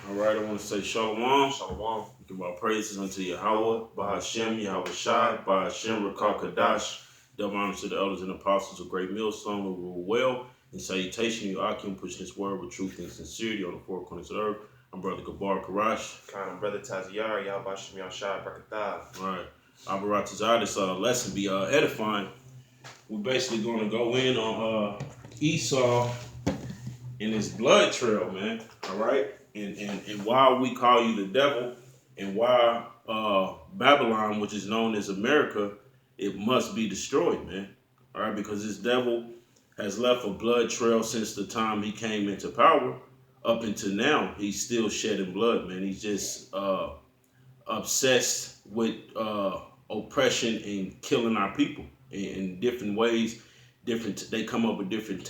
All right, I want to say Shalom. Shalom. Give our praises unto Yahweh, Bahashem, Yahweh Shai, Bahashem, Rakah Kadash. Double honor to the elders and apostles of Great Millstone who rule well. In salutation, you Akim, pushing this word with truth and sincerity on the four corners of the earth. I'm Brother Gabar Karash. Kind of Brother Taziyar, Yahweh Shem Yahshai, Brakatah. All right. Abaratazah, this lesson be edifying. We're basically going to go in on Esau and his blood trail, man. All right. And why we call you the devil, and why Babylon, which is known as America, it must be destroyed, man. All right, because this devil has left a blood trail since the time he came into power up until now. He's still shedding blood, man. He's just obsessed with oppression and killing our people in different ways. They come up with different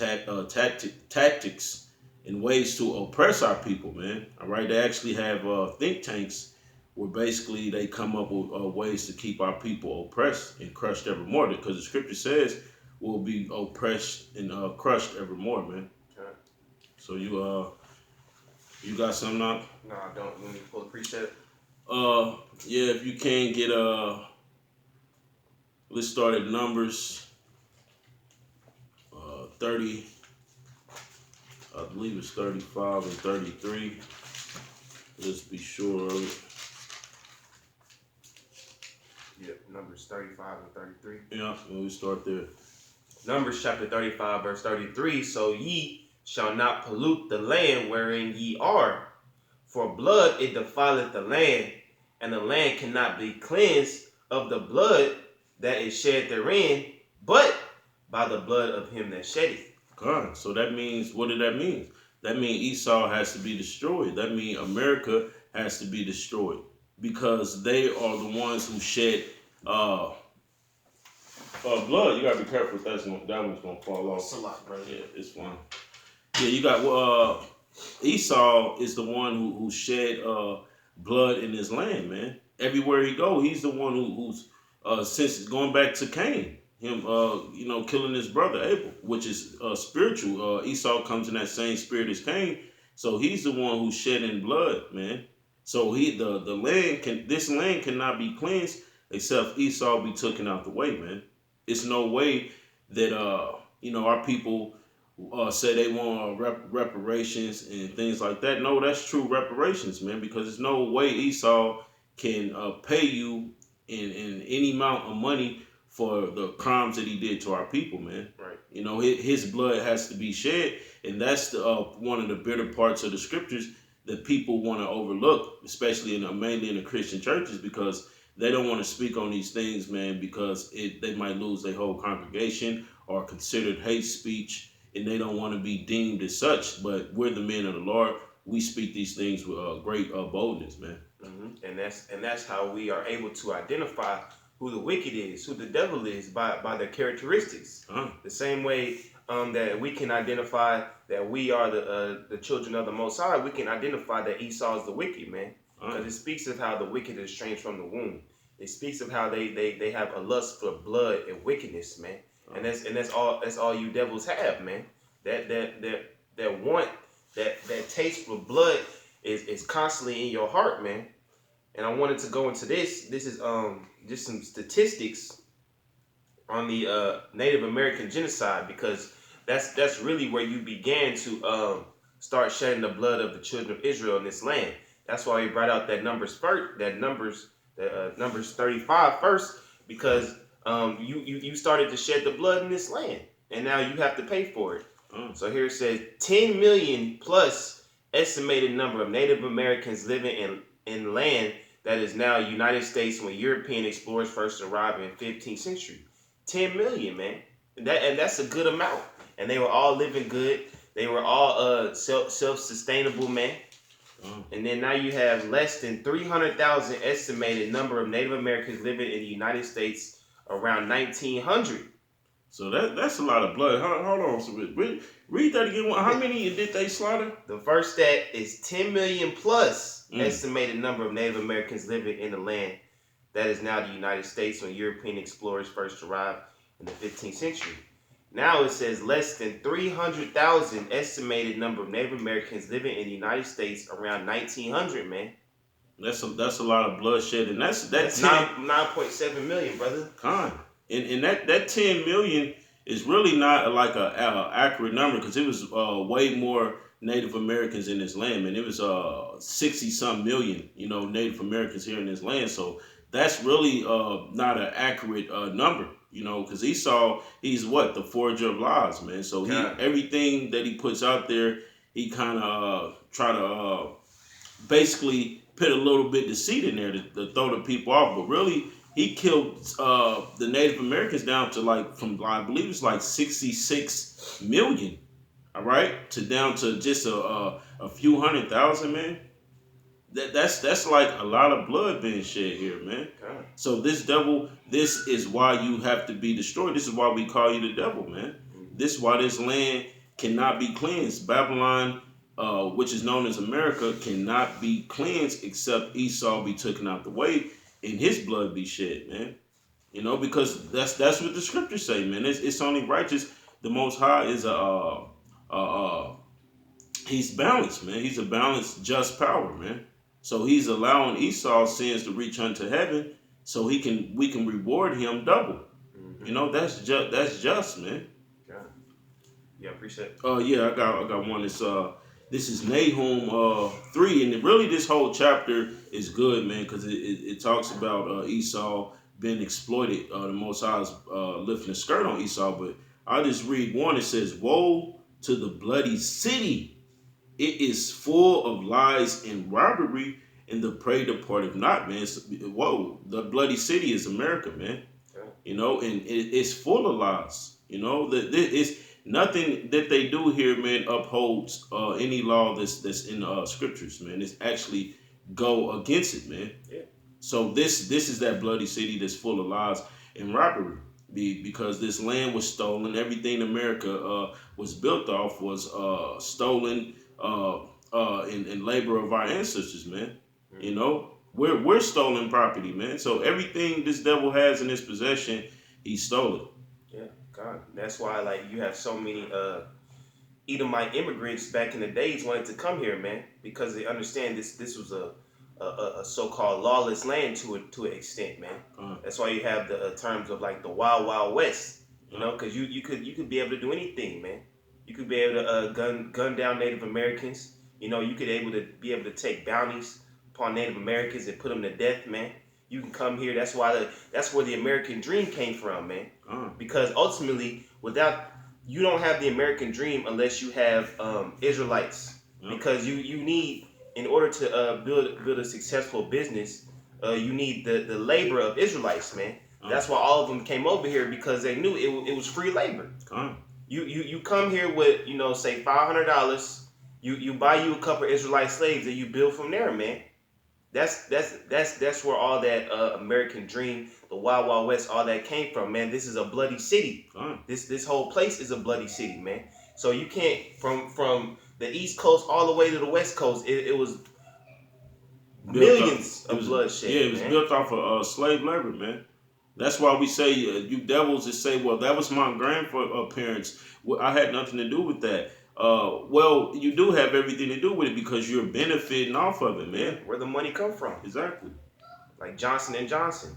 tactics and ways to oppress our people, man. All right, they actually have think tanks where basically they come up with ways to keep our people oppressed and crushed ever more. Because the scripture says we'll be oppressed and crushed ever more, man. Okay. So you got something up? No, I don't. Let me pull the preset. Yeah, if you can get let's start at Numbers 30. I believe it's 35 and 33. Let's be sure of it. Yep, Numbers 35 and 33. Yeah, we start there. Numbers chapter 35, verse 33. So ye shall not pollute the land wherein ye are, for blood it defileth the land, and the land cannot be cleansed of the blood that is shed therein, but by the blood of him that shed it. God, so that means, what did that mean? That means Esau has to be destroyed. That means America has to be destroyed because they are the ones who shed blood. You gotta be careful with that one's gonna fall off. It's a lot, brother. Yeah, it's fine. Yeah, you got Esau is the one who shed blood in his land, man. Everywhere he go, he's the one who's since going back to Cain. Him, killing his brother Abel, which is spiritual. Esau comes in that same spirit as Cain, so he's the one who's shedding blood, man. So this land cannot be cleansed except Esau be taken out the way, man. It's no way that our people say they want reparations and things like that. No, that's true reparations, man, because there's no way Esau can pay you in any amount of money for the crimes that he did to our people, man. Right. You know, his blood has to be shed, and that's one of the bitter parts of the scriptures that people want to overlook, especially mainly in the Christian churches, because they don't want to speak on these things, man, because they might lose their whole congregation or considered hate speech, and they don't want to be deemed as such. But we're the men of the Lord. We speak these things with great boldness, man. Mm-hmm. And that's how we are able to identify who the wicked is, who the devil is, by their characteristics. The same way that we can identify that we are the children of the Most High, we can identify that Esau is the wicked, man. Because it speaks of how the wicked is changed from the womb. It speaks of how they have a lust for blood and wickedness, man. And that's all you devils have, man. That want, that taste for blood is constantly in your heart, man. And I wanted to go into this. This is just some statistics on the Native American genocide, because that's really where you began to start shedding the blood of the children of Israel in this land. That's why we brought out that Numbers 35 first, because you started to shed the blood in this land, and now you have to pay for it. So here it says 10 million plus estimated number of Native Americans living in land that is now United States when European explorers first arrived in 15th century. 10 million, man. That's a good amount. And they were all living good. They were all self-sustainable, man. And then now you have less than 300,000 estimated number of Native Americans living in the United States around 1900. So that's a lot of blood. Hold on, so read that again. How many did they slaughter? The first stat is 10 million plus estimated number of Native Americans living in the land that is now the United States when European explorers first arrived in the 15th century. Now it says less than 300,000 estimated number of Native Americans living in the United States around 1900, man. That's a lot of bloodshed, and That's 9.7 million, brother. con and that 10 million is really not like a accurate number because it was way more Native Americans in this land, man. It was 60 some million, Native Americans here in this land. So that's really not an accurate number, because Esau, he's what, the forger of lies, man. So everything that he puts out there, he kind of try to basically put a little bit of deceit in there to throw the people off. But really, he killed the Native Americans down to I believe it's like 66 million, all right, to down to just a few 100,000, man. That's like a lot of blood being shed here, man. God. So this is why you have to be destroyed. This is why we call you the devil, man. This is why this land cannot be cleansed. Babylon, which is known as America, cannot be cleansed except Esau be taken out the way and his blood be shed, man. Because that's what the scriptures say, man. It's only righteous. The Most High is he's balanced, man. He's a balanced, just power, man. So he's allowing Esau's sins to reach unto heaven, so we can reward him double. That's just, man. Yeah. Yeah, appreciate it. Yeah, I got one. This is Nahum 3, and really this whole chapter is good, man, because it talks about Esau being exploited. The Most High is lifting a skirt on Esau, but I'll just read one. It says, "Woe to the bloody city! It is full of lies and robbery, and the prey departed not," man. Whoa, the bloody city is America, man. And it's full of lies. That it's nothing that they do here, man, upholds any law that's in the scriptures, man. It's actually go against it, man. Yeah. So this is that bloody city that's full of lies and robbery. Because this land was stolen, everything America was built off was stolen in labor of our ancestors, man. We're stolen property, man. So everything this devil has in his possession, he stole it. Yeah, God. That's why you have so many Edomite immigrants back in the days wanted to come here, man, because they understand this was a so-called lawless land to an extent, man. That's why you have the terms of the Wild Wild West, because you could be able to do anything, man. You could be able to gun down Native Americans. You could be able to take bounties upon Native Americans and put them to death, man. You can come here. That's where the American dream came from, man. Because ultimately, you don't have the American dream unless you have Israelites, because you need, in order to build a successful business, you need the labor of Israelites, man. That's why all of them came over here, because they knew it was free labor. You come here with say $500. You buy you a couple of Israelite slaves and you build from there, man. That's where all that American dream, the Wild Wild West, all that came from, man. This is a bloody city. This whole place is a bloody city, man. So you can't from the East Coast all the way to the West Coast. It was millions of bloodshed. Yeah, it was built off of slave labor, man. That's why we say you devils that say, well, that was my grandparents. Well, I had nothing to do with that. Well, you do have everything to do with it because you're benefiting off of it, man. Where the money come from? Exactly. Like Johnson and Johnson.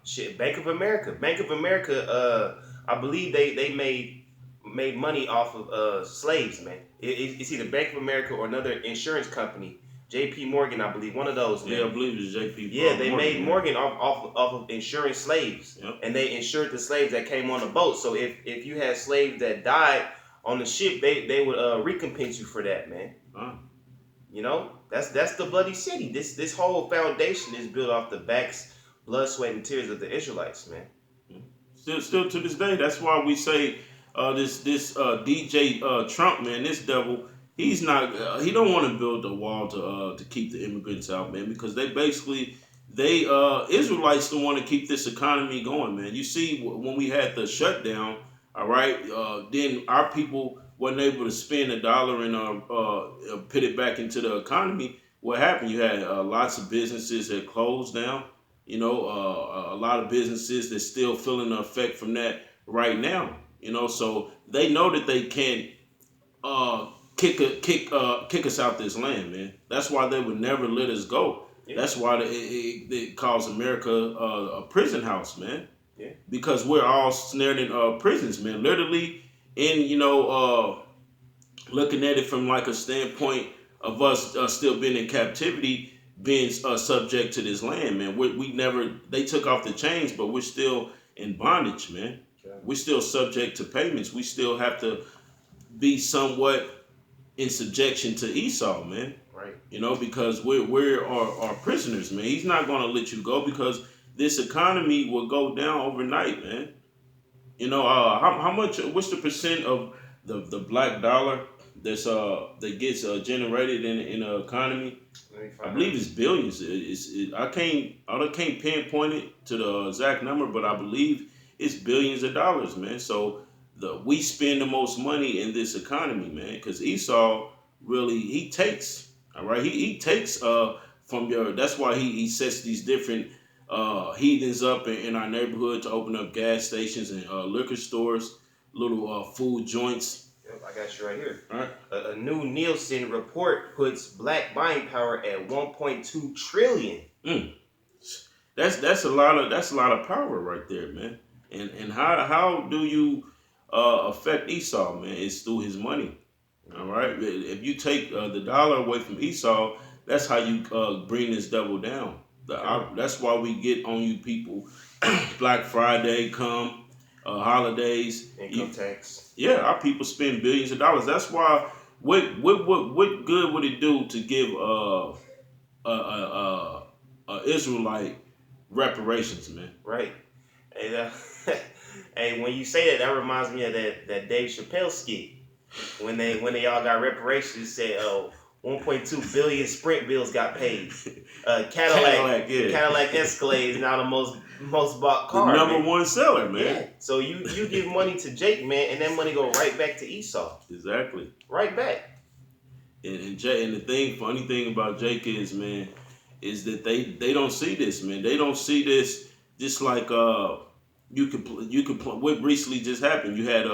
Shit, Bank of America. Bank of America. I believe they made money off of slaves, man. It's either Bank of America or another insurance company. J.P. Morgan, I believe, one of those. Man. Yeah, I believe it's J.P. Yeah, they made Morgan off of insuring slaves, and they insured the slaves that came on the boat. So if you had slaves that died on the ship, they would recompense you for that, man. That's the bloody city. This whole foundation is built off the backs, blood, sweat, and tears of the Israelites, man. Still to this day, that's why we say this DJ Trump, man, this devil. He's not. He don't want to build a wall to keep the immigrants out, man, because Israelites don't want to keep this economy going, man. You see, when we had the shutdown, all right, then our people wasn't able to spend a dollar and put it back into the economy. What happened? You had lots of businesses that closed down. A lot of businesses that's still feeling the effect from that right now. You know, so they know that they can't kick us out this land, man. That's why they would never let us go. Yeah. That's why it calls America a prison house, man. Yeah. Because we're all snared in prisons, man. Literally, looking at it from like a standpoint of us still being in captivity, being subject to this land, man. They took off the chains, but we're still in bondage, man. Okay. We're still subject to payments. We still have to be somewhat in subjection to Esau, man. Right. You know, because we're our prisoners, man. He's not going to let you go because this economy will go down overnight, man. You know, how much? What's the percent of the black dollar that gets generated in the economy? I believe it's billions. I can't pinpoint it to the exact number, but I believe it's billions of dollars, man. So we spend the most money in this economy, man, because Esau really he takes, all right, he takes from your. That's why he sets these different heathens up in our neighborhood to open up gas stations and liquor stores, little food joints. Yep, I got you right here. All right. A new Nielsen report puts black buying power at 1.2 trillion. That's a lot of power right there, man. And how do you affect Esau, man? It's through his money. All right. If you take the dollar away from Esau, that's how you bring this devil down. That's why we get on you people. Black Friday come, holidays, income tax. Yeah, our people spend billions of dollars. That's why. What good would it do to give Israelite reparations, man? Right. And hey, when you say that reminds me of that Dave Chappelle skit when they all got reparations. Said, 1.2 billion Sprint bills got paid. Cadillac Escalade is now the most bought car. The number one seller, man. Yeah. So you give money to Jake, man, and that money go right back to Esau. Exactly. Right back. And the funny thing about Jake is, man, is that they don't see this, man. They don't see this. Just like you could what recently just happened. You had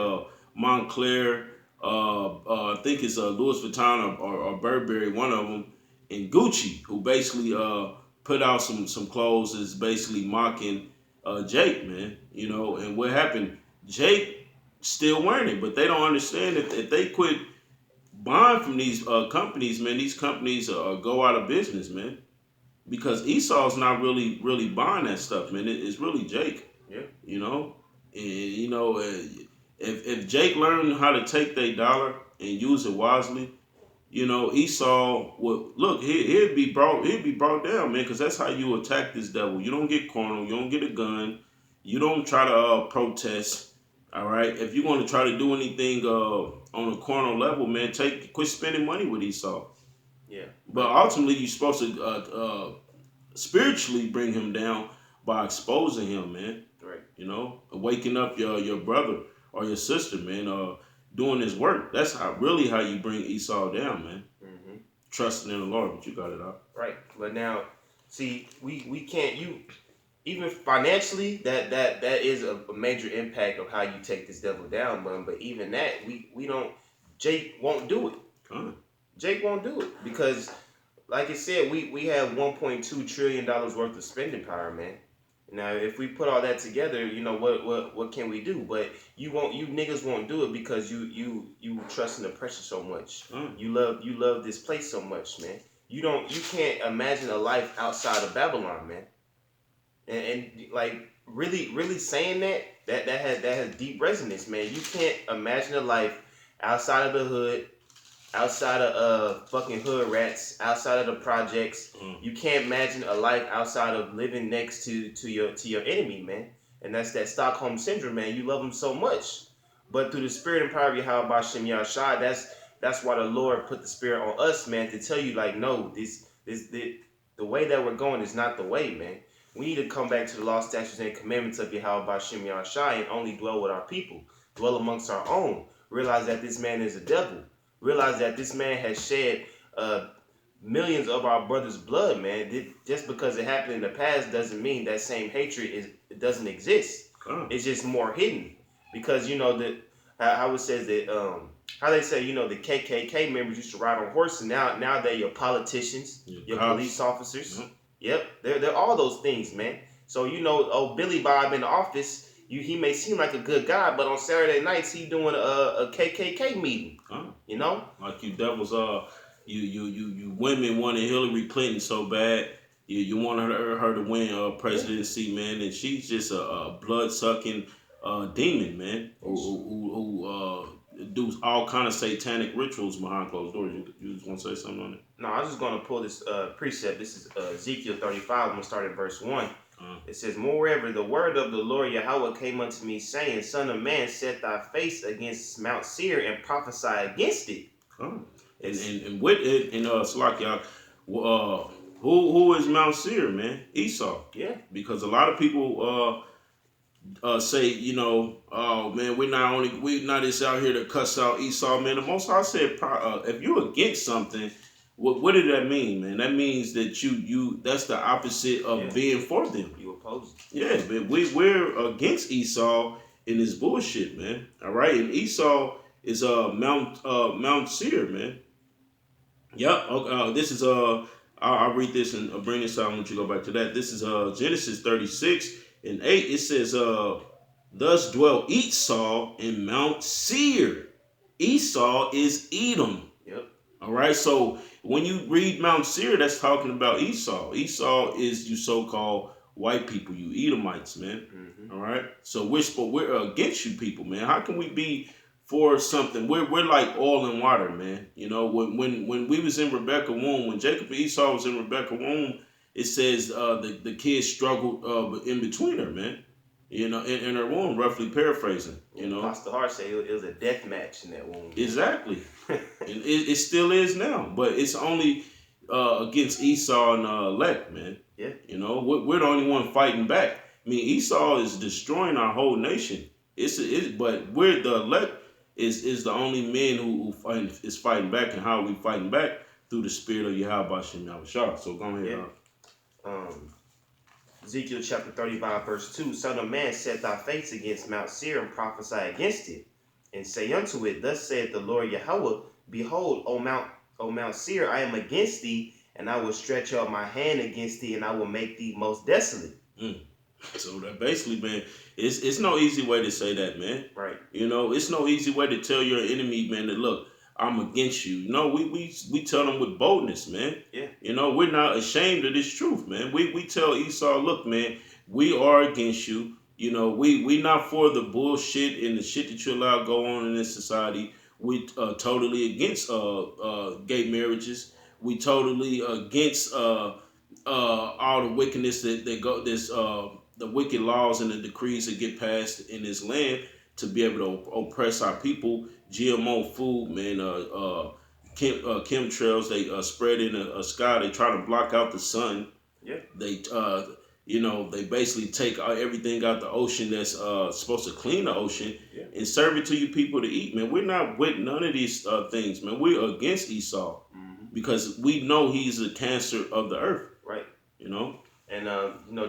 Montclair. I think it's Louis Vuitton or Burberry, one of them, and Gucci, who basically put out some clothes that's basically mocking Jake, man. You know, and what happened? Jake still wearing it, but they don't understand that if they quit buying from these companies, man, these companies go out of business, man. Because Esau's not really buying that stuff, man. It's really Jake. Yeah. You know, and you know. If Jake learned how to take their dollar and use it wisely, you know, Esau would look. He'd be brought down, man. Because that's how you attack this devil. You don't get cornered. You don't get a gun. You don't try to protest. All right. If you want to try to do anything on a corner level, man, quit spending money with Esau. Yeah. But ultimately, you're supposed to spiritually bring him down by exposing him, man. Right. You know, waking up your brother or your sister, man, doing his work. That's how you bring Esau down, man. Mm-hmm. Trusting in the Lord, but you got it out. Right. But now, see, we can't, even financially, that is a major impact of how you take this devil down, but even that, we don't, Jake won't do it. Jake won't do it because, like I said, we have $1.2 trillion worth of spending power, man. Now, if we put all that together, you know what can we do? But you niggas won't do it because you trust in the pressure so much. You love this place so much, man. You can't imagine a life outside of Babylon, man. And like really saying that has deep resonance, man. You can't imagine a life outside of the hood, outside of fucking hood rats, outside of the projects. You can't imagine a life outside of living next to your enemy, man. And that's that Stockholm syndrome, man. You love them so much, but through the spirit and power of Yahweh Bashem Yahshai, that's why the Lord put the spirit on us, man, to tell you like, no, the way that we're going is not the way, man. We need to come back to the law, statutes, and commandments of Yahweh Bashem Yahshai and only dwell with our people, dwell amongst our own. Realize that this man is a devil. Realize that this man has shed millions of our brothers' blood, man. Just because it happened in the past doesn't mean that same hatred doesn't exist. It's just more hidden. because how it says that how they say the KKK members used to ride on horses. Now they're your politicians, your police officers. Mm-hmm. Yep, they're all those things, man. So Billy Bob in the office, he may seem like a good guy, but on Saturday nights he doing a KKK meeting. Like you devils, you women wanted Hillary Clinton so bad. You wanted her to win presidency, man, and she's just a blood sucking demon, man, who do all kind of satanic rituals behind closed doors. You just want to say something on it? No, I was just going to pull this precept. This is Ezekiel 35. I'm going to start at verse 1. It says, Moreover, the word of the Lord Yahweh came unto me, saying, Son of man, set thy face against Mount Seir and prophesy against it. And with it, and Salakia, who is Mount Seir, man? Esau. Yeah. Because a lot of people say, oh man, we're not just out here to cuss out Esau, man. The Most High said, if you're against something, what did that mean, man? That means that you that's the opposite of being for them. You oppose. Yeah, man. We're against Esau in this bullshit, man. All right, and Esau is Mount Seir, man. Yep. This is I'll read this and bring this out. I want you to go back to that. This is Genesis 36:8. It says, thus dwelt Esau in Mount Seir. Esau is Edom. Yep. All right. So when you read Mount Seir, that's talking about Esau. Esau is you so-called white people, you Edomites, man. Mm-hmm. All right. So we're against you people, man. How can we be for something? We're like oil and water, man. When we was in Rebecca's womb, when Jacob and Esau was in Rebecca's womb, it says the kids struggled in between her, man. In her womb, roughly paraphrasing. Pastor Hart said it was a death match in that womb. Exactly. And it still is now, but it's only against Esau and elect, man. Yeah. We're the only one fighting back. I mean, Esau is destroying our whole nation. But we're the elect. Is the only man who is fighting back, and how are we fighting back? Through the spirit of Yahweh Shem Yahushua. So go ahead. Yeah. Ezekiel chapter 35 verse 2. Son of man, set thy face against Mount Seir and prophesy against it, and say unto it, Thus saith the Lord Yahweh, Behold, O Mount Seir, I am against thee, and I will stretch out my hand against thee, and I will make thee most desolate. So that basically, man, it's no easy way to say that, man. Right. It's no easy way to tell your enemy, man, that look, I'm against you. We tell them with boldness, man. Yeah. We're not ashamed of this truth, man. We tell Esau, look, man, we are against you. We not for the bullshit and the shit that you allow go on in this society. We totally against gay marriages. We totally against all the wickedness that go the wicked laws and the decrees that get passed in this land to be able to oppress our people. GMO food, man, chemtrails, they spread in a sky. They try to block out the sun. Yeah. They, they basically take everything out the ocean that's supposed to clean the ocean and serve it to you people to eat, man. We're not with none of these things, man. We're against Esau because we know he's a cancer of the earth. Right. And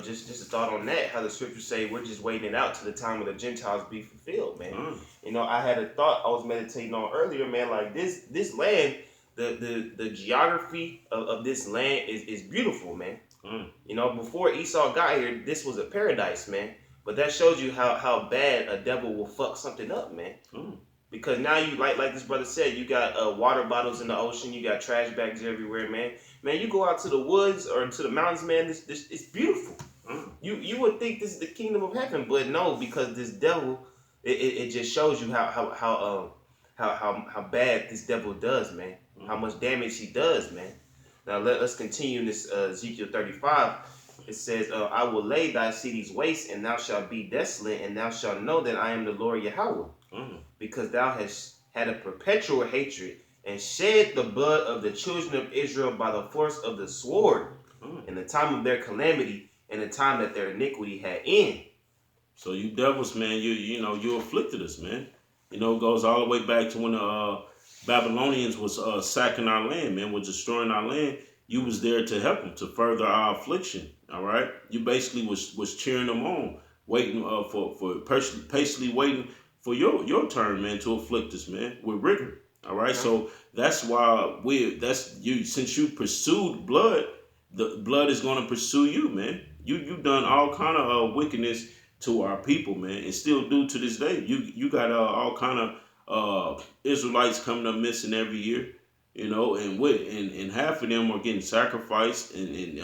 just a thought on that, how the scriptures say we're just waiting it out to the time of the Gentiles be fulfilled, man. I had a thought I was meditating on earlier, man. Like this land, the geography of this land is beautiful, man. Before Esau got here, this was a paradise, man. But that shows you how bad a devil will fuck something up, man. Because now you like this brother said, you got water bottles in the ocean, you got trash bags everywhere, man. Man, you go out to the woods or to the mountains, man. It's beautiful. You would think this is the kingdom of heaven, but no, because this devil, it just shows you how bad this devil does, man. How much damage he does, man. Now let's continue in this Ezekiel 35. It says, I will lay thy cities waste, and thou shalt be desolate, and thou shalt know that I am the Lord Yahweh. Because thou hast had a perpetual hatred, and shed the blood of the children of Israel by the force of the sword, in the time of their calamity, and the time that their iniquity had end. So you devils, man, you afflicted us, man. It goes all the way back to when the Babylonians was sacking our land, man, was destroying our land. You was there to help them, to further our affliction. All right, you basically was cheering them on, waiting for patiently waiting for your turn, man, to afflict us, man, with rigor. All right, so that's why since you pursued blood, the blood is going to pursue you, man. You done all kind of wickedness to our people, man, and still do to this day. You got all kind of Israelites coming up missing every year, and half of them are getting sacrificed and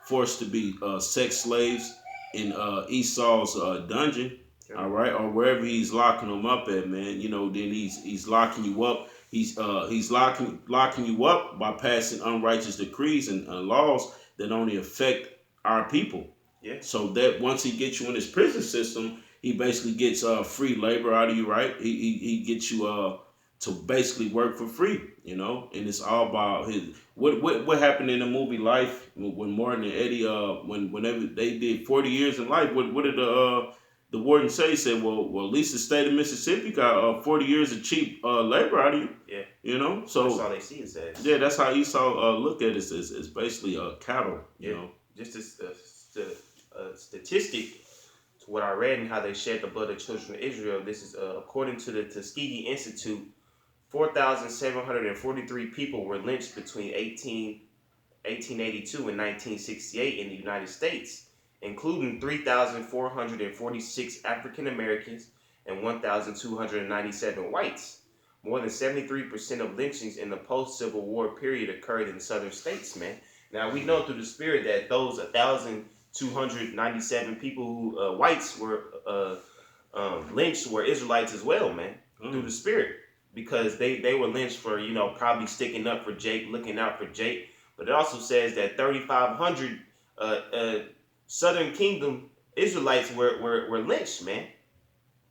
forced to be sex slaves in Esau's dungeon. All right, or wherever he's locking them up at, man. Then he's locking you up. He's locking you up by passing unrighteous decrees and laws that only affect our people. Yeah. So that once he gets you in his prison system, he basically gets free labor out of you, right? He gets you to basically work for free, and it's all about his what happened in the movie Life when Martin and Eddie whenever they did 40 years in life. What did the warden say? He said, well, at least the state of Mississippi got 40 years of cheap labor out of you. Yeah. So that's all they see is that. Yeah, that's how Esau look at it. It's basically cattle. You know. Just a statistic to what I read and how they shed the blood of children of Israel. This is according to the Tuskegee Institute. 4,743 people were lynched between 1882 and 1968 in the United States, including 3,446 African Americans and 1,297 whites. More than 73% of lynchings in the post-Civil War period occurred in southern states, man. Now, we know through the spirit that those 1,297 people who, whites were lynched were Israelites as well, man, through the spirit. Because they were lynched for, probably sticking up for Jake, looking out for Jake. But it also says that 3,500 Southern Kingdom Israelites were lynched, man.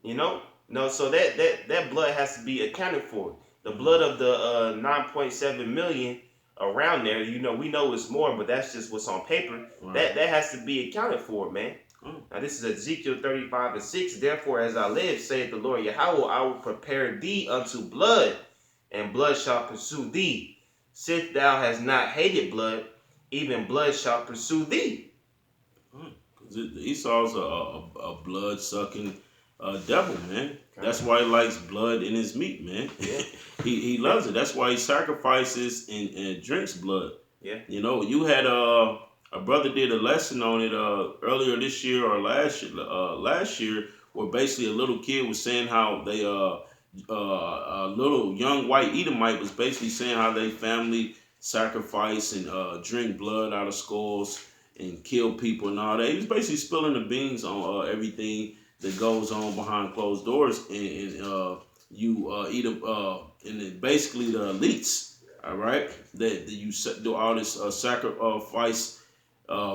So that blood has to be accounted for. The blood of the 9.7 million around there, we know it's more, but that's just what's on paper. Right. That has to be accounted for, man. Now this is Ezekiel 35:6. Therefore, as I live, saith the Lord Yahweh, I will prepare thee unto blood, and blood shall pursue thee. Since thou hast not hated blood, even blood shall pursue thee. Esau's a blood-sucking devil, man. That's why he likes blood in his meat, man. Yeah. he loves it. That's why he sacrifices and drinks blood. Yeah. You had a brother did a lesson on it earlier this year or last year, where basically a little kid was saying how they a little young white Edomite was basically saying how they family sacrifice and drink blood out of skulls and kill people and all that. He was basically spilling the beans on everything that goes on behind closed doors, and you eat and then basically the elites, all right, that you do all this sacrifice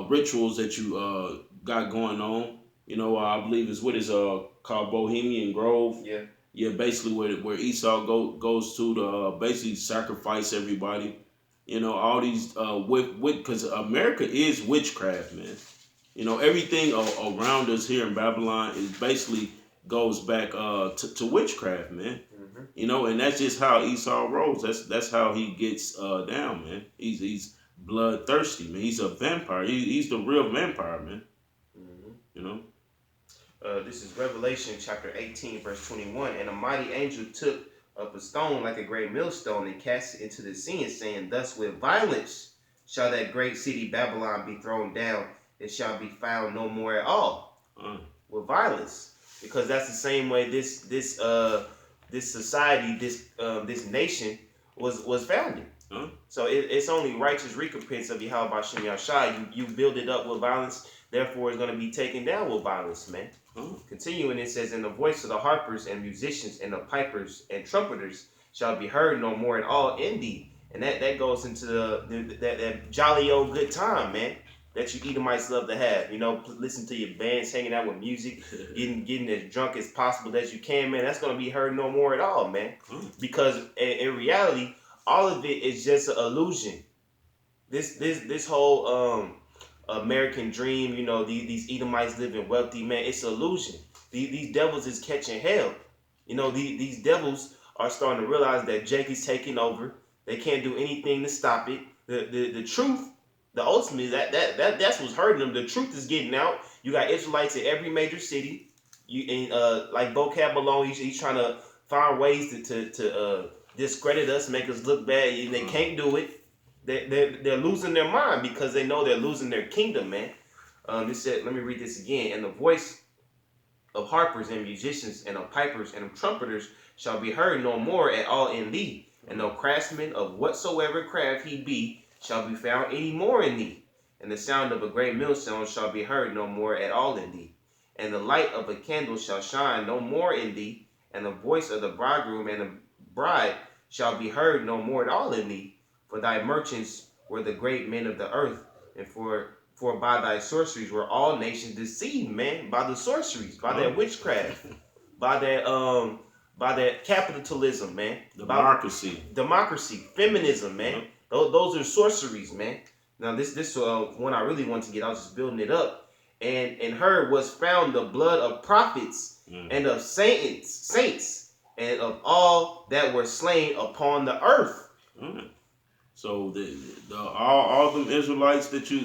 rituals that you got going on. I believe is what is called Bohemian Grove. Yeah, basically where Esau goes to basically sacrifice everybody. All these because America is witchcraft, man. Everything around us here in Babylon is basically goes back to witchcraft, man. Mm-hmm. And that's just how Esau rolls. That's how he gets down, man. He's bloodthirsty, man. He's a vampire. He's the real vampire, man. Mm-hmm. This is Revelation chapter 18, verse 21. And a mighty angel took up a stone like a great millstone and cast it into the sea, saying, Thus with violence shall that great city Babylon be thrown down. It shall be found no more at all. With violence, because that's the same way this society, this nation was founded. So it's only righteous recompense of Yahweh Bashem Yahshai. You build it up with violence, therefore it's going to be taken down with violence, man. Continuing, it says, And the voice of the harpers and musicians and the pipers and trumpeters shall be heard no more at all in thee. And that goes into that jolly old good time, man, that you Edomites love to have. Listen to your bands, hanging out with music, getting as drunk as possible that you can, man. That's going to be heard no more at all, man. Because in reality, all of it is just an illusion. This whole American dream, these Edomites living wealthy, man, it's an illusion. These devils is catching hell. These devils are starting to realize that Jake is taking over. They can't do anything to stop it. The truth, the ultimate, that's what's hurting them. The truth is getting out. You got Israelites in every major city. You and like vocab alone, he's trying to find ways to discredit us, make us look bad. And they can't do it. They're losing their mind because they know they're losing their kingdom, man. This said, let me read this again. And the voice of harpers and musicians and of pipers and of trumpeters shall be heard no more at all in thee. And no craftsman of whatsoever craft he be shall be found any more in thee. And the sound of a great millstone shall be heard no more at all in thee. And the light of a candle shall shine no more in thee. And the voice of the bridegroom and the bride shall be heard no more at all in thee. For thy merchants were the great men of the earth, and for by thy sorceries were all nations deceived, man. By the sorceries, by that witchcraft, by that capitalism, man. Democracy, feminism, man. Those are sorceries, man. Now this one I really want to get. I was just building it up, and in her was found the blood of prophets and of saints, and of all that were slain upon the earth. So all them Israelites that you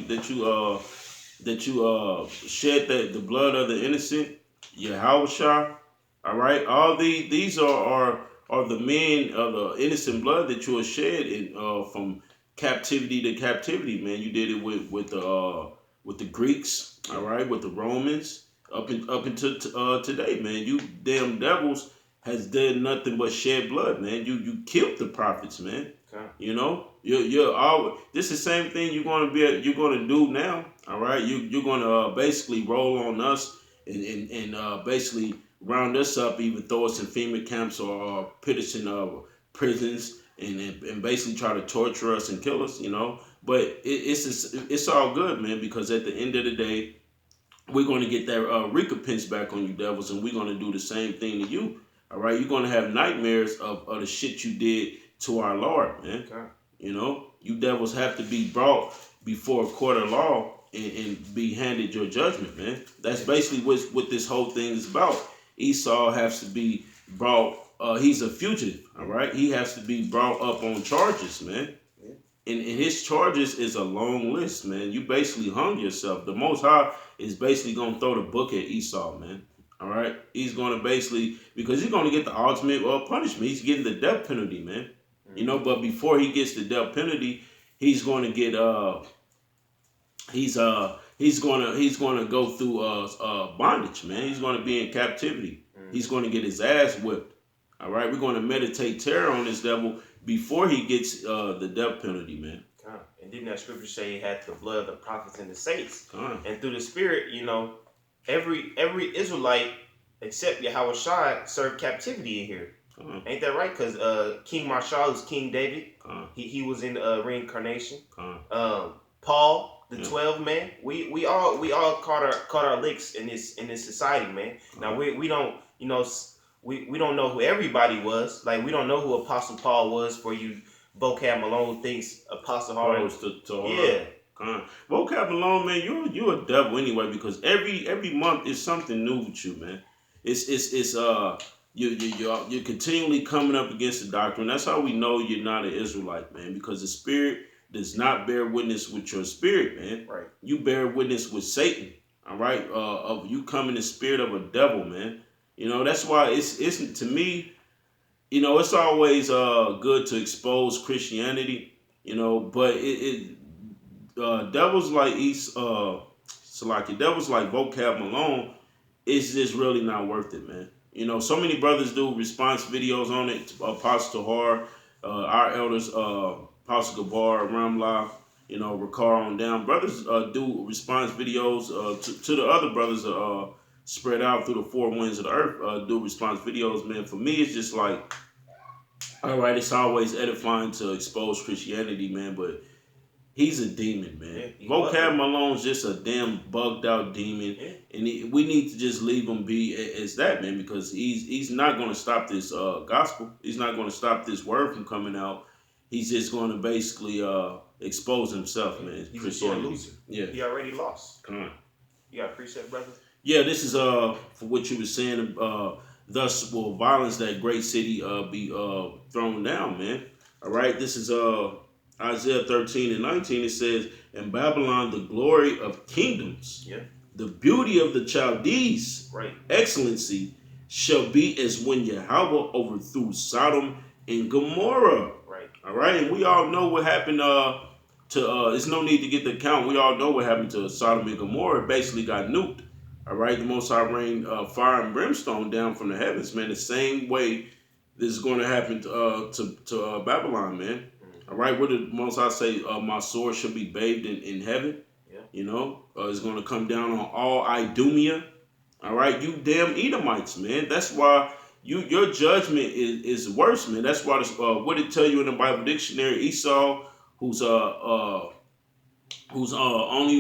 shed the blood of the innocent, Yahushua, all right. All these are the men of the innocent blood that you are shed in from captivity to captivity, man. You did it with the Greeks, all right, with the Romans, up until today, man. You damn devils has done nothing but shed blood, man. You killed the prophets, man. Okay. You know, you're always, this is the same thing you're gonna do now, all right. You're gonna basically roll on us and basically round us up, even throw us in FEMA camps or put us in prisons and basically try to torture us and kill us, you know. But it's all good, man, because at the end of the day, we're going to get that recompense back on you devils, and we're going to do the same thing to you. All right, you're going to have nightmares of the shit you did to our Lord, man. Okay. You know, you devils have to be brought before a court of law and be handed your judgment, man. That's basically what this whole thing is about. Esau has to be brought. He's a fugitive, all right. He has to be brought up on charges, man. Yeah. And his charges is a long list, man. You basically hung yourself. The Most High is basically going to throw the book at Esau, man. All right. He's going to basically, because he's going to get the ultimate punishment. He's getting the death penalty, man. You know, but before he gets the death penalty, he's going to get he's going to go through bondage, man. He's going to be in captivity. He's going to get his ass whipped. All right, we're going to meditate terror on this devil before he gets the death penalty, man. And didn't that scripture say he had the blood of the prophets and the saints? And through the Spirit, you know, every Israelite except Yahushua served captivity in here. Ain't that right? Because King Marshall is King David. He was in reincarnation. Paul, the 12 man. We all caught our licks in this society, man. Now we don't, you know, we don't know who everybody was. Like, we don't know who Apostle Paul was. For you vocab Malone thinks Apostle Paul. Yeah. Vocab Malone, man, you're a devil anyway, because every month is something new with you, man. You're continually coming up against the doctrine. That's how we know you're not an Israelite, man, because the Spirit does not bear witness with your spirit, man. Right. You bear witness with Satan. All right. Of you come in the spirit of a devil, man. You know, that's why it's to me, you know, it's always good to expose Christianity, you know, but devils like devils like vocab Malone, it's just really not worth it, man. You know, so many brothers do response videos on it. Apostle Har, our elders, Apostle Gabar, Ramla, you know, Ricard on down. Brothers do response videos to the other brothers spread out through the four winds of the earth, do response videos, man. For me, it's just like, all right, it's always edifying to expose Christianity, man, but he's a demon, man. Yeah, vocab Malone's just a damn bugged out demon, and we need to just leave him be as that, man, because he's not going to stop this gospel. He's not going to stop this word from coming out. He's just going to basically expose himself, man. He's a sore loser. Yeah, he already lost. Come on, you got a precept, brother? Yeah, this is for what you were saying. Thus will violence that great city be thrown down, man. All right, this is Isaiah 13:19. It says, "In Babylon, the glory of kingdoms, the beauty of the Chaldees, Right. excellency, shall be as when Yahweh overthrew Sodom and Gomorrah. Right. All right, and we all know what happened to it's no need to get the count. We all know what happened to Sodom and Gomorrah. It basically got nuked. All right, the Most High rained fire and brimstone down from the heavens, man. The same way this is going to happen to Babylon, man. All right, what did Most High say? My sword shall be bathed in heaven. Yeah. You know, it's going to come down on all Idumea. All right, you damn Edomites, man. That's why your judgment is worse, man. That's why this, what it tell you in the Bible dictionary, Esau, who's only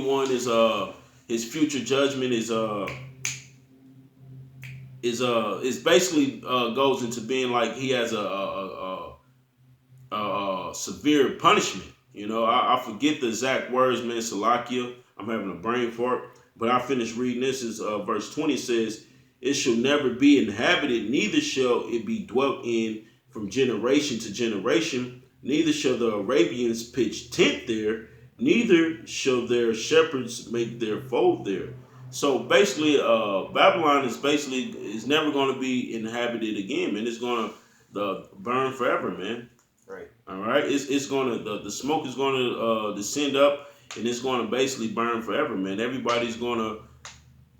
one is his future judgment is basically goes into being like he has a severe punishment. You know, I forget the exact words, man. Salakia, I'm having a brain fart. But I finished reading this. Is verse 20 says, "It shall never be inhabited, neither shall it be dwelt in from generation to generation. Neither shall the Arabians pitch tent there, neither shall their shepherds make their fold there." So basically, Babylon is never going to be inhabited again, man. It's going to burn forever, man. Right. All right. It's going to the smoke is going to descend up, and it's going to basically burn forever, man. Everybody's going to,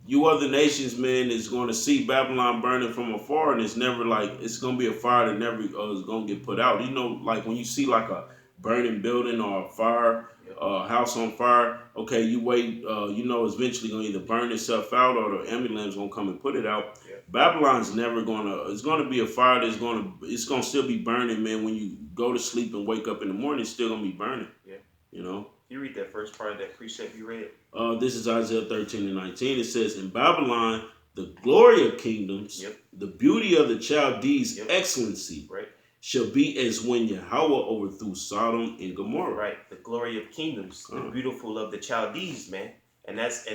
you other nations, man, is going to see Babylon burning from afar, and it's never like it's going to be a fire that never is going to get put out. You know, like when you see like a burning building or a fire, house on fire. Okay, you wait. You know, it's eventually going to either burn itself out or the ambulance going to come and put it out. Yeah. Babylon's never going to. It's going to be a fire that's going to. It's going to still be burning, man. When you go to sleep and wake up in the morning, it's still going to be burning. Yeah. You know. You read that first part of that precept you read. This is Isaiah 13 and 19. It says, "In Babylon, the glory of kingdoms, the beauty of the Chaldees, excellency, shall be as when Yahweh overthrew Sodom and Gomorrah." Right, the glory of kingdoms, the beautiful of the Chaldees, man. And that's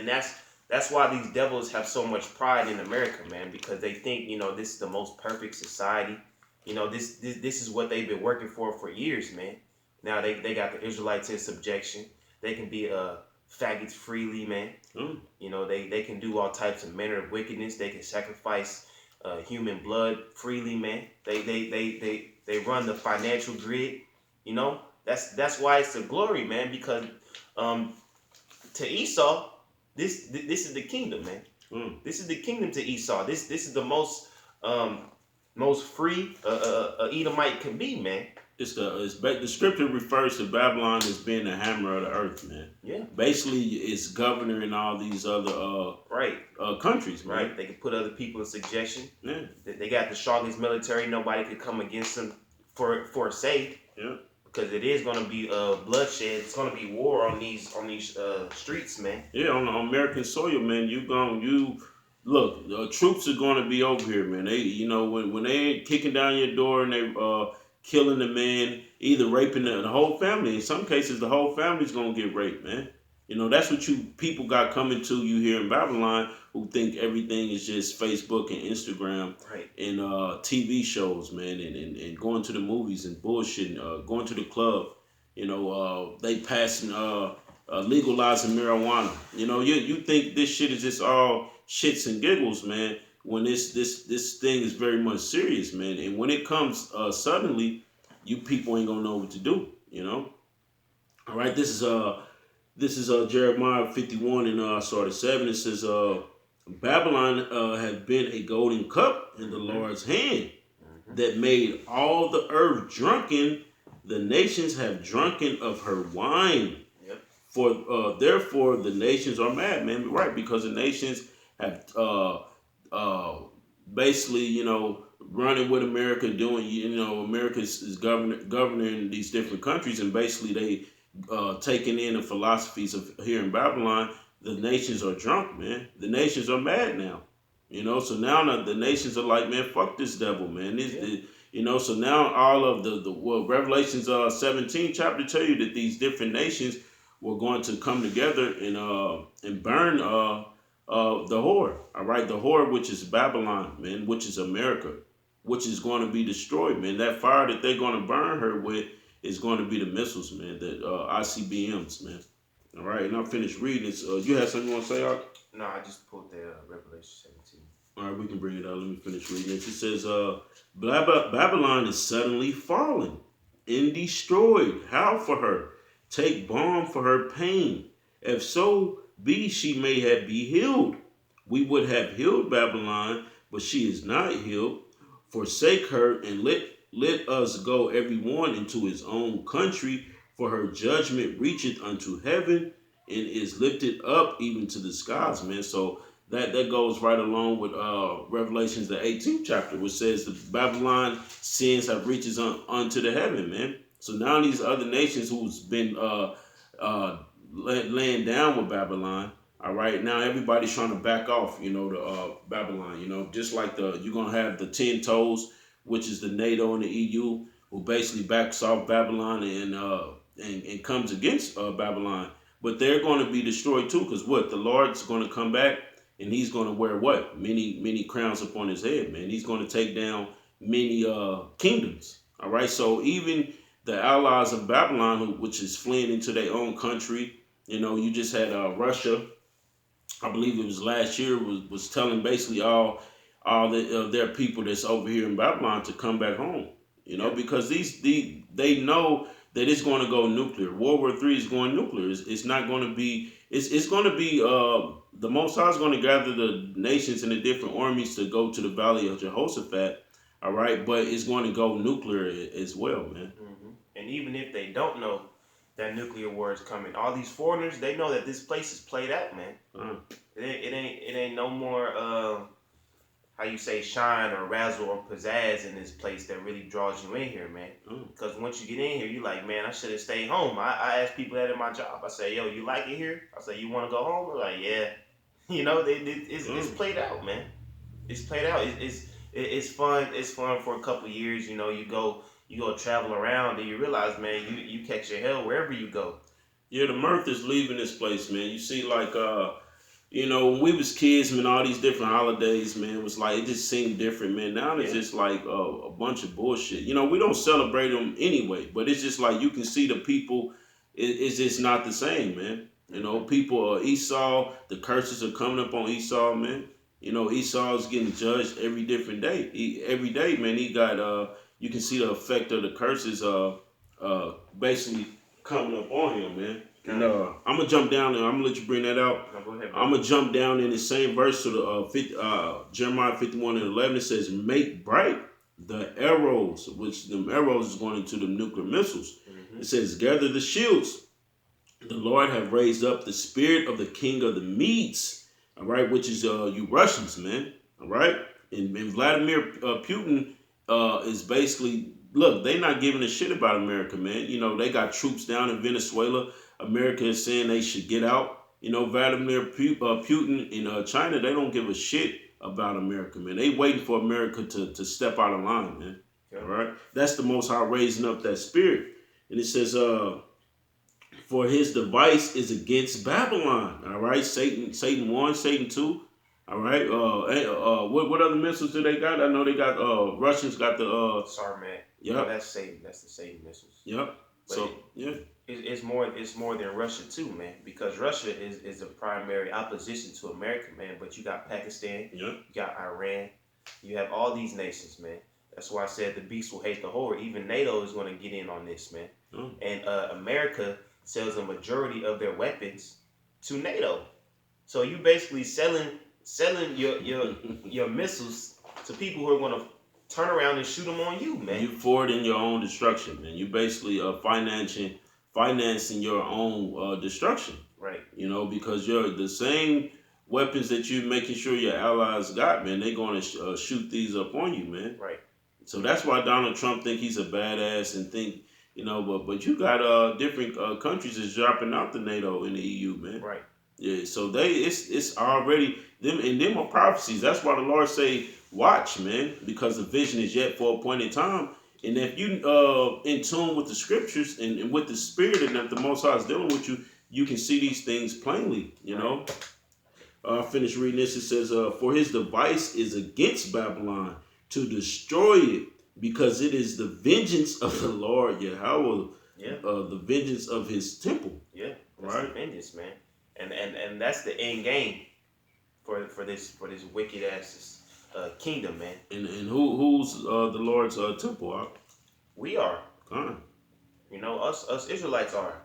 why these devils have so much pride in America, man, because they think, you know, this is the most perfect society. You know, this is what they've been working for years, man. Now they got the Israelites in subjection. They can be faggots freely, man. You know, they can do all types of manner of wickedness. They can sacrifice human blood freely, man. They run the financial grid. You know, that's why it's a glory, man. Because to Esau, this is the kingdom, man. This is the kingdom to Esau. This is the most free a Edomite can be, man. The scripture refers to Babylon as being the hammer of the earth, man. Yeah. Basically, it's governing all these other countries, man. Right. They can put other people in subjection. Yeah. They got the strongest military. Nobody could come against them for safe. Yeah. Because it is going to be bloodshed. It's going to be war on these streets, man. Yeah, on American soil, man. Look, troops are going to be over here, man. They, you know, when they ain't kicking down your door and they killing the man, either raping the whole family. In some cases, the whole family's gonna get raped, man. You know, that's what people got coming to you here in Babylon, who think everything is just Facebook and Instagram and TV shows, man, and going to the movies and bullshitting, going to the club. You know, they passing legalizing marijuana. You know, you think this shit is just all shits and giggles, man. When this thing is very much serious, man. And when it comes suddenly, you people ain't gonna know what to do, you know. All right, this is Jeremiah 51 and sort of 7. It says, "Babylon had been a golden cup in the Lord's hand that made all the earth drunken. The nations have drunken of her wine. For therefore the nations are mad," man. Right, because the nations have basically, you know, running with America, doing, you know, America is governing these different countries, and basically they taking in the philosophies of here in Babylon. The nations are drunk, man. The nations are mad now, you know. So now the nations are like, man, fuck this devil, man. You know. So now all of the Revelations 17 chapter tell you that these different nations were going to come together and burn the whore, all right, the whore, which is Babylon, man, which is America, which is going to be destroyed, man. That fire that they're going to burn her with is going to be the missiles, man, the ICBMs, man. All right, and I finished reading this. You had something you want to say, Art? No, I just pulled the Revelation 17. All right, we can bring it out. Let me finish reading it. It says, Babylon is suddenly fallen and destroyed. How for her? Take balm for her pain. If so be she may have be healed. We would have healed Babylon, but she is not healed. Forsake her and let us go every one into his own country, for her judgment reacheth unto heaven and is lifted up even to the skies, man. So that goes right along with Revelations the 18th chapter, which says the Babylon sins have reaches unto the heaven, man. So now these other nations who's been laying down with Babylon, all right, now everybody's trying to back off, to Babylon, just like you're gonna have the 10 toes, which is the NATO and the EU, who basically backs off Babylon and comes against Babylon. But they're going to be destroyed too, because what? The Lord's going to come back and he's going to wear what? Many crowns upon his head, man. He's going to take down many kingdoms. All right. So even the allies of Babylon, which is fleeing into their own country, you just had Russia. I believe it was last year was telling basically all their people that's over here in Babylon to come back home. Because they know that it's going to go nuclear. World War III is going nuclear. It's not going to be. It's going to be. The Most High is going to gather the nations and the different armies to go to the Valley of Jehoshaphat. All right, but it's going to go nuclear as well, man. Mm-hmm. And even if they don't know that nuclear war is coming, all these foreigners, they know that this place is played out, man. It ain't no more. How you say shine or razzle or pizzazz in this place that really draws you in here, man. Because once you get in here, you like, man, I should have stayed home. I ask people that in my job. I say, yo, you like it here? I say, you want to go home? They're like, yeah. It's played out, man. It's played out. It's fun. It's fun for a couple years. You go travel around and you realize, man, you catch your hell wherever you go. Yeah, the mirth is leaving this place, man. You see, like, when we was kids, man, all these different holidays, man, was like, it just seemed different, man. Now it's just like a bunch of bullshit. We don't celebrate them anyway, but it's just like you can see the people, it's just not the same, man. People, Esau, the curses are coming up on Esau, man. Esau is getting judged every different day. Every day, man, he got, you can see the effect of the curses basically coming up on him, man. And I'm gonna jump down there. I'm gonna let you bring that out. No, go ahead, I'm gonna jump down in the same verse to the Jeremiah 51:11. It says, "Make bright the arrows," which them arrows is going into the nuclear missiles. Mm-hmm. It says, "Gather the shields. The Lord have raised up the spirit of the king of the Medes." All right, which is you Russians, man. All right, and Vladimir Putin is basically, look, they not giving a shit about America, man. They got troops down in Venezuela. America is saying they should get out. Vladimir Putin in China, they don't give a shit about America, man. They waiting for America to step out of line, man. Okay. All right? That's the Most High raising up that spirit. And it says, for his device is against Babylon. All right? Satan 1, Satan 2. All right? What other missiles do they got? I know they got, Russians got the... Sarmat. Yeah. That's Satan. That's the Satan missiles. Yep. But so, yeah. It's more than Russia too, man. Because Russia is a primary opposition to America, man. But you got Pakistan, you got Iran, you have all these nations, man. That's why I said the beast will hate the whore. Even NATO is going to get in on this, man. And America sells a majority of their weapons to NATO. So you basically selling your missiles to people who are going to turn around and shoot them on you, man. You forwarding your own destruction, man. You basically financing your own destruction. Right. Because you're the same weapons that you're making sure your allies got, man. They're going to shoot these up on you, man. Right. So that's why Donald Trump think he's a badass and think, but you got different countries that's dropping out the NATO and the EU, man. Right. Yeah. So it's already them, and them are prophecies. That's why the Lord say, watch, man, because the vision is yet for a appointed time. And if you in tune with the scriptures and with the spirit, and that the Most High is dealing with you, you can see these things plainly, know. I finished reading this. It says, for his device is against Babylon to destroy it, because it is the vengeance of the Lord Yahweh, the vengeance of his temple. Yeah, that's the vengeance, man. And that's the end game. for this wicked ass kingdom, man. And who's the Lord's temple? We are. Huh. You know, us Israelites are.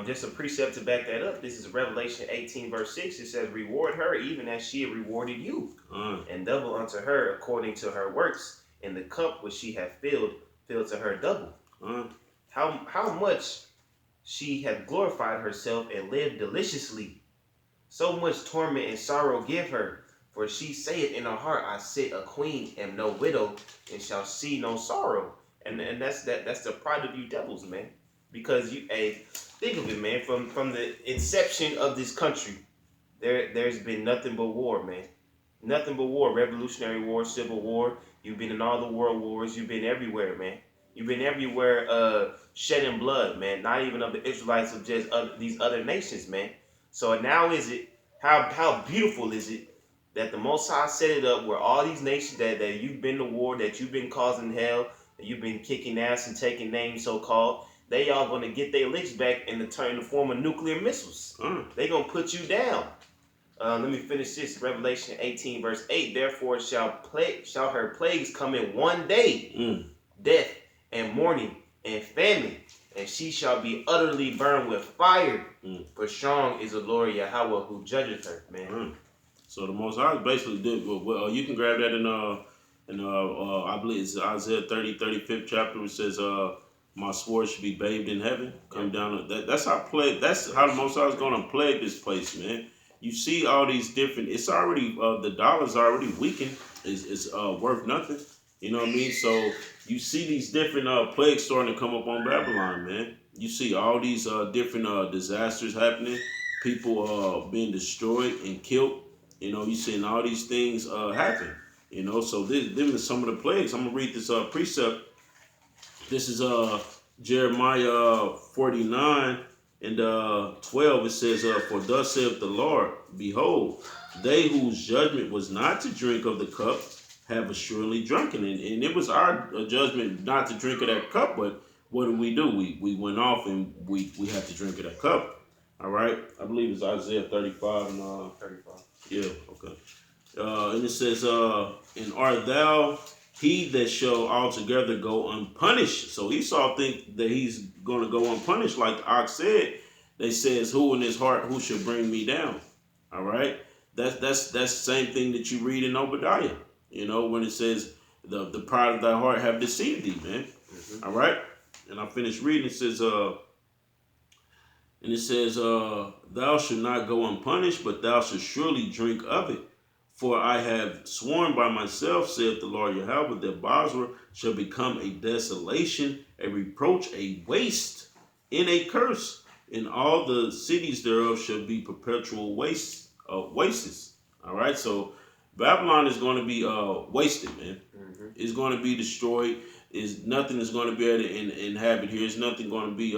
Just a precept to back that up. This is Revelation 18, verse 6. It says, reward her even as she had rewarded you, and double unto her according to her works, and the cup which she hath filled to her double. How much she hath glorified herself and lived deliciously. So much torment and sorrow give her. For she saith in her heart, I sit a queen, am no widow, and shall see no sorrow. And that's the pride of you devils, man. Because think of it, man, from the inception of this country, there's been nothing but war, man. Nothing but war. Revolutionary War, Civil War. You've been in all the world wars. You've been everywhere, man. You've been everywhere shedding blood, man. Not even of the Israelites, of just these other nations, man. So now how beautiful is it that the Most High set it up where all these nations that you've been to war, that you've been causing hell, that you've been kicking ass and taking names, so-called, they all going to get their licks back in the form of nuclear missiles. They going to put you down. Let me finish this. Revelation 18, verse 8. Therefore shall her plagues come in one day, death and mourning and famine, and she shall be utterly burned with fire. For strong is the Lord Yahweh who judgeth her, man. So the Most High basically did. Well, you can grab that in I believe it's Isaiah 35th chapter, which says, "My sword should be bathed in heaven." Come down. That's how the Most High is going to plague this place, man. You see all these different. It's already the dollar's already weakened. It's worth nothing. You know what I mean? So you see these different plagues starting to come up on Babylon, man. You see all these different disasters happening, people being destroyed and killed. You know, you seeing all these things happen. You know, so them are some of the plagues. I'm gonna read this precept. This is Jeremiah 49 and 12. It says, "For thus saith the Lord, behold, they whose judgment was not to drink of the cup have assuredly drunken." And it was our judgment not to drink of that cup, but what did? We went off and we had to drink of that cup. All right? I believe it's Isaiah 35 and 35. Yeah, okay. And it says, "And art thou he that shall altogether go unpunished?" So Esau think that he's going to go unpunished, like the ox said. They says, "Who in his heart, who shall bring me down?" All right? That's the same thing that you read in Obadiah. You know, when it says, the pride of thy heart have deceived thee, man. All right? And I finished reading. It says, "Thou shalt not go unpunished, but thou shalt surely drink of it. For I have sworn by myself, saith the Lord Yahweh, that Basra shall become a desolation, a reproach, a waste, and a curse, and all the cities thereof shall be perpetual wastes. All right, so Babylon is going to be wasted, man. It's going to be destroyed. Nothing is going to be able to inhabit here. It's nothing going to be.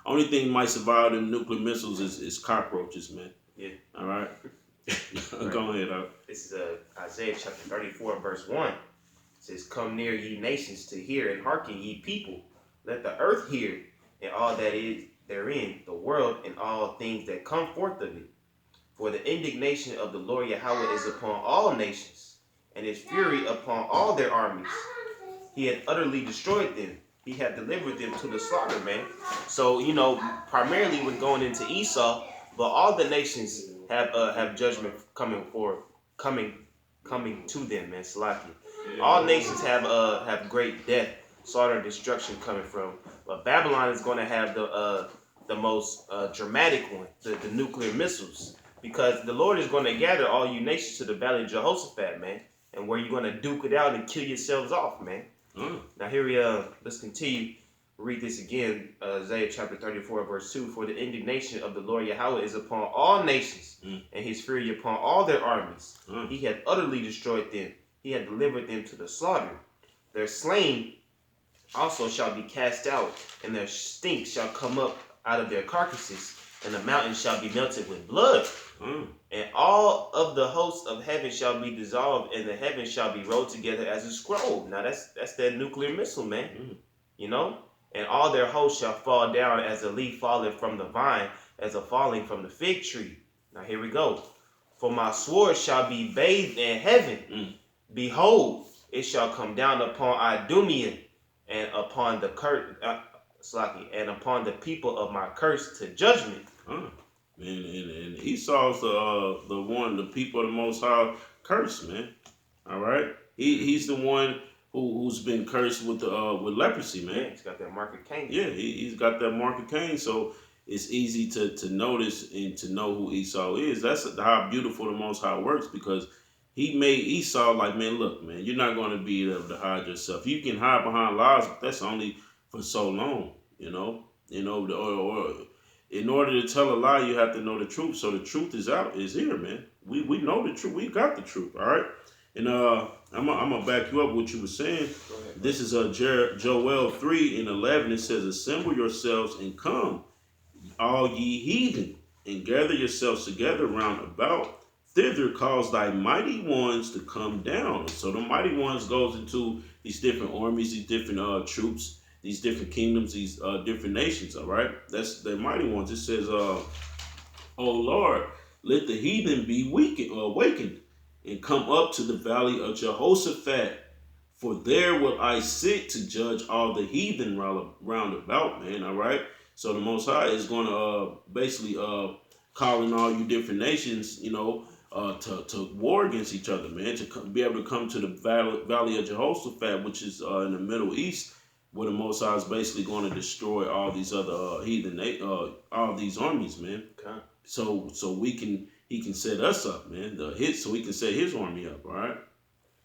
Only thing might survive them nuclear missiles is cockroaches, man. Yeah. All right. Go ahead. This is Isaiah chapter 34, verse 1. It says, "Come near, ye nations, to hear, and hearken, ye people. Let the earth hear, and all that is therein, the world, and all things that come forth of it. For the indignation of the Lord Yahweh is upon all nations, and his fury upon all their armies. He had utterly destroyed them. He had delivered them to the slaughter," man. So, you know, primarily we're going into Esau, but all the nations have judgment coming to them, man. Salaki. All nations have great death, slaughter, and destruction coming from. But Babylon is going to have the most dramatic one, the nuclear missiles, because the Lord is going to gather all you nations to the valley of Jehoshaphat, man, and where you're going to duke it out and kill yourselves off, man. Now here let's continue. Read this again, Isaiah chapter 34, verse 2. "For the indignation of the Lord Yahweh is upon all nations, and his fury upon all their armies. He hath utterly destroyed them. He hath delivered them to the slaughter. Their slain also shall be cast out, and their stink shall come up out of their carcasses, and the mountains shall be melted with blood. And all of the hosts of heaven shall be dissolved, and the heavens shall be rolled together as a scroll." Now that's that nuclear missile, man. You know? "And all their hosts shall fall down as a leaf falleth from the vine, as a falling from the fig tree." Now here we go. For my sword shall be bathed in heaven. Behold, it shall come down upon Idumea and upon the and upon the people of my curse to judgment. And Esau's the people of the Most High cursed, man. All right, he's the one who's been cursed with leprosy, man. Yeah, he's got that mark of Cain. Yeah, he's got that mark of Cain, so it's easy to notice and to know who Esau is. That's how beautiful the Most High works, because he made Esau like, man, look, man, you're not going to be able to hide yourself. You can hide behind lies, but that's only for so long, or in order to tell a lie, you have to know the truth. So the truth is here, man. We know the truth. We got the truth, all right? And I'm gonna back you up what you were saying. Go ahead, this is Joel 3:11. It says, "Assemble yourselves and come, all ye heathen, and gather yourselves together round about. Thither cause thy mighty ones to come down." So the mighty ones goes into these different armies, these different troops, these different kingdoms, these different nations. All right, that's the mighty ones. It says, "Oh Lord, let the heathen be awakened, and come up to the valley of Jehoshaphat. For there will I sit to judge all the heathen round about," man. All right. So the Most High is going to basically calling all you different nations, to war against each other, man. To be able to come to the valley of Jehoshaphat, which is in the Middle East, where the Most High is basically going to destroy all these other all these armies, man. Okay. So he can set us up, man. So he can set his army up. All right.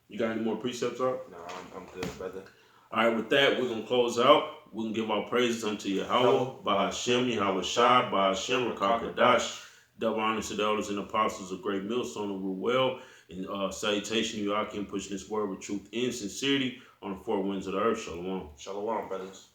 You got any more precepts, Art? No, I'm good, brother. All right, with that, we're going to close out. We can give our praises unto Yahweh, Bahashem, Yahweh Shai, Bahashem, Rakakadash. Double honors to the elders and apostles of Great Millstone who rule well. And salutation, you all can pushing this word with truth and sincerity on the four winds of the earth. Shalom. Shalom, brothers.